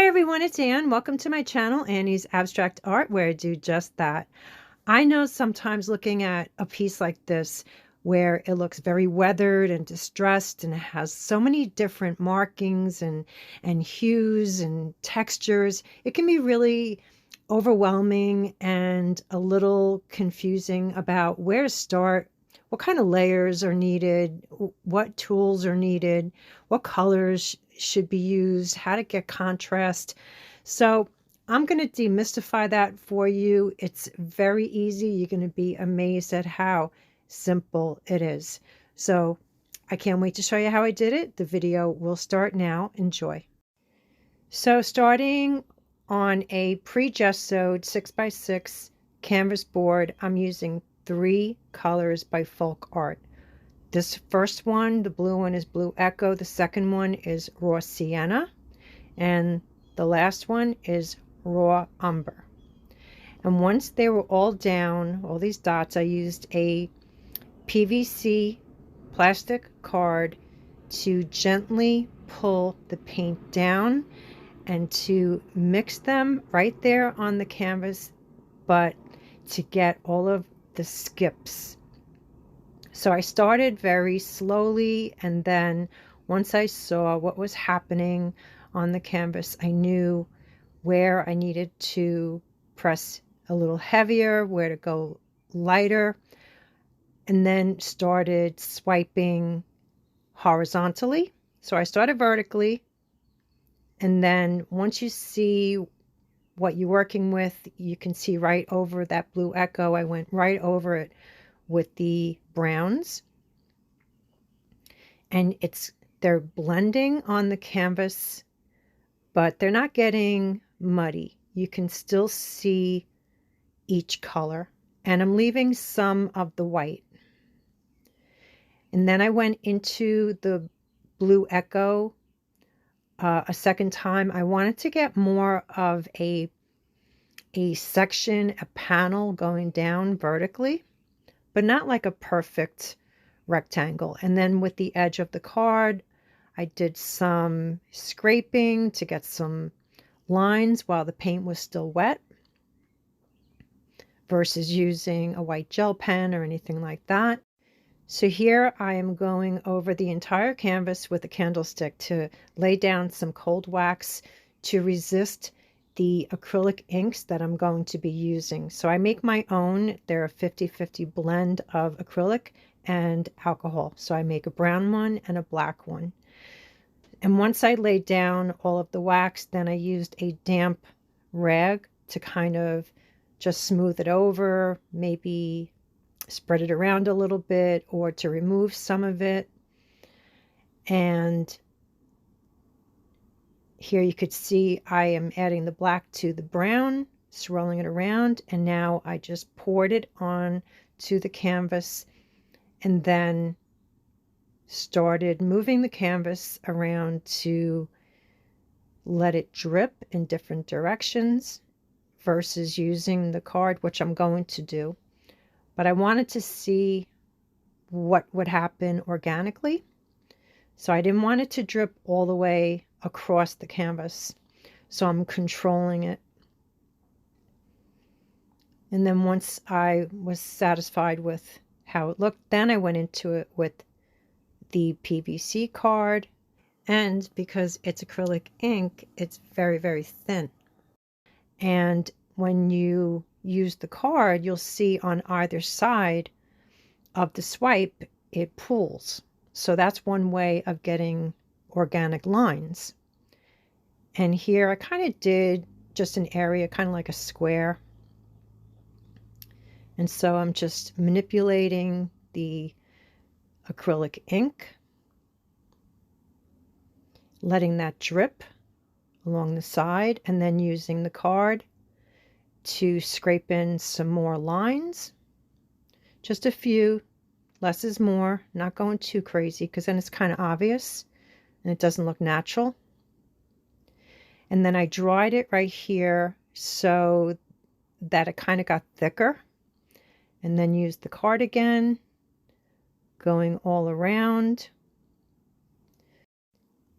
everyone, it's Anne. Welcome to my channel, Annie's Abstract Art, where I do just that. I know sometimes looking at a piece like this where it looks very weathered and distressed and it has so many different markings and hues and textures, it can be really overwhelming and a little confusing about where to start, what kind of layers are needed, what tools are needed, what colors should be used, how to get contrast. So I'm going to demystify that for you. It's very easy. You're going to be amazed at how simple it is. So I can't wait to show you how I did it. The video will start now. Enjoy. So starting on a pre-gessoed 6x6 canvas board, I'm using 3 colors by FolkArt. This first one, the blue one, is Blue Echo. The second one is Raw Sienna. And the last one is Raw Umber. And once they were all down, all these dots, I used a PVC plastic card to gently pull the paint down and to mix them right there on the canvas, but to get all of the skips. So I started very slowly, and then once I saw what was happening on the canvas, I knew where I needed to press a little heavier, where to go lighter, and then started swiping horizontally. So I started vertically, and then once you see what you're working with, you can see right over that Blue Echo. I went right over it with the browns, and they're blending on the canvas, but they're not getting muddy. You can still see each color, and I'm leaving some of the white. And then I went into the Blue Echo a second time. I wanted to get more of a section, a panel going down vertically, but not like a perfect rectangle. And then with the edge of the card, I did some scraping to get some lines while the paint was still wet, versus using a white gel pen or anything like that. So here I am going over the entire canvas with a candlestick to lay down some cold wax to resist the acrylic inks that I'm going to be using. So I make my own. They're a 50-50 blend of acrylic and alcohol. So I make a brown one and a black one. And once I laid down all of the wax, then I used a damp rag to kind of just smooth it over, maybe spread it around a little bit, or to remove some of it. And here you could see I am adding the black to the brown, swirling it around, and now I just poured it on to the canvas and then started moving the canvas around to let it drip in different directions versus using the card, which I'm going to do. But I wanted to see what would happen organically. So I didn't want it to drip all the way across the canvas. So I'm controlling it. And then once I was satisfied with how it looked, then I went into it with the PVC card. And because it's acrylic ink, it's very, very thin. And when you use the card, you'll see on either side of the swipe, it pulls. So that's one way of getting organic lines. And here I kind of did just an area, kind of like a square. And so I'm just manipulating the acrylic ink, letting that drip along the side, and then using the card to scrape in some more lines. Just a few, less is more, not going too crazy, because then it's kind of obvious and it doesn't look natural. And then I dried it right here so that it kind of got thicker, and then used the card again, going all around.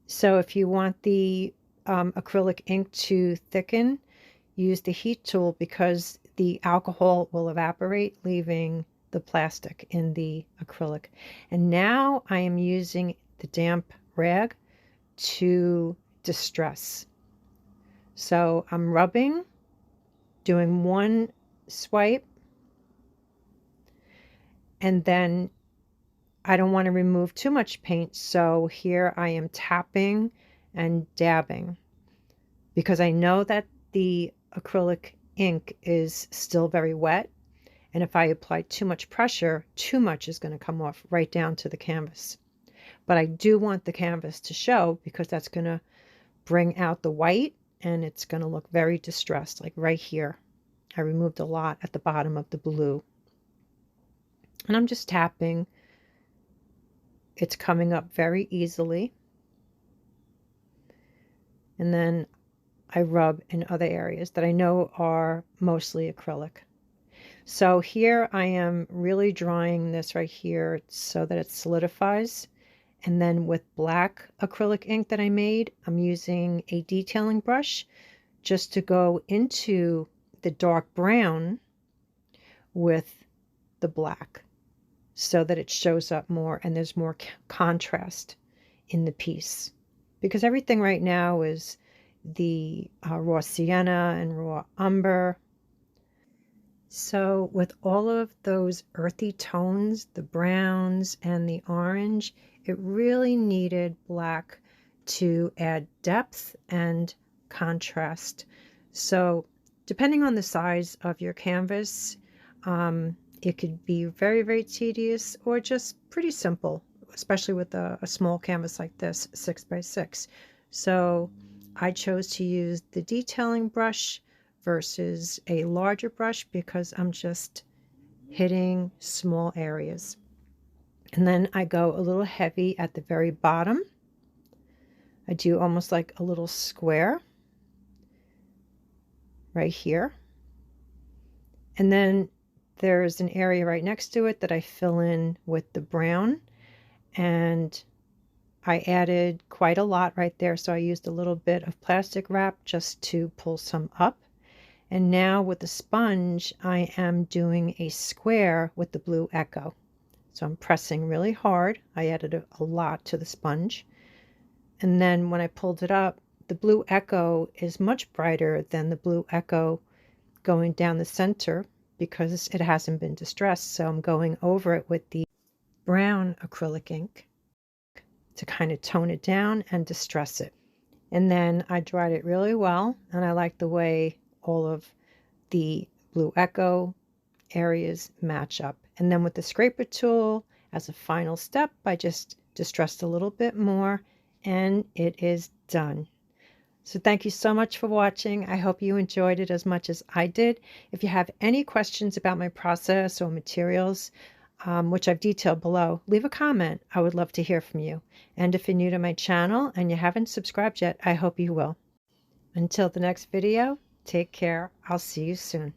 So if you want the acrylic ink to thicken, use the heat tool because the alcohol will evaporate, leaving the plastic in the acrylic. And now I am using the damp rag to distress. So I'm rubbing, doing one swipe, and then I don't want to remove too much paint, so here I am tapping and dabbing because I know that the acrylic ink is still very wet, and if I apply too much pressure, too much is going to come off right down to the canvas. But I do want the canvas to show because that's going to bring out the white and it's going to look very distressed, like right here. I removed a lot at the bottom of the blue. And I'm just tapping. It's coming up very easily. And then I rub in other areas that I know are mostly acrylic. So here I am really drying this right here so that it solidifies. And then with black acrylic ink that I made, I'm using a detailing brush just to go into the dark brown with the black so that it shows up more and there's more contrast in the piece. Because everything right now is the raw sienna and raw umber. So with all of those earthy tones, the browns and the orange, it really needed black to add depth and contrast. So depending on the size of your canvas, it could be very, very tedious or just pretty simple, especially with a small canvas like this, 6x6. So I chose to use the detailing brush versus a larger brush because I'm just hitting small areas. And then I go a little heavy at the very bottom. I do almost like a little square right here. And then there's an area right next to it that I fill in with the brown. And I added quite a lot right there. So I used a little bit of plastic wrap just to pull some up. And now with the sponge, I am doing a square with the blue echo. So I'm pressing really hard. I added a lot to the sponge. And then when I pulled it up, the blue echo is much brighter than the blue echo going down the center because it hasn't been distressed. So I'm going over it with the brown acrylic ink to kind of tone it down and distress it. And then I dried it really well, and I like the way all of the blue echo areas match up. And then with the scraper tool, as a final step, I just distressed a little bit more, and it is done. So thank you so much for watching. I hope you enjoyed it as much as I did. If you have any questions about my process or materials, which I've detailed below, leave a comment. I would love to hear from you. And if you're new to my channel and you haven't subscribed yet, I hope you will. Until the next video, take care. I'll see you soon.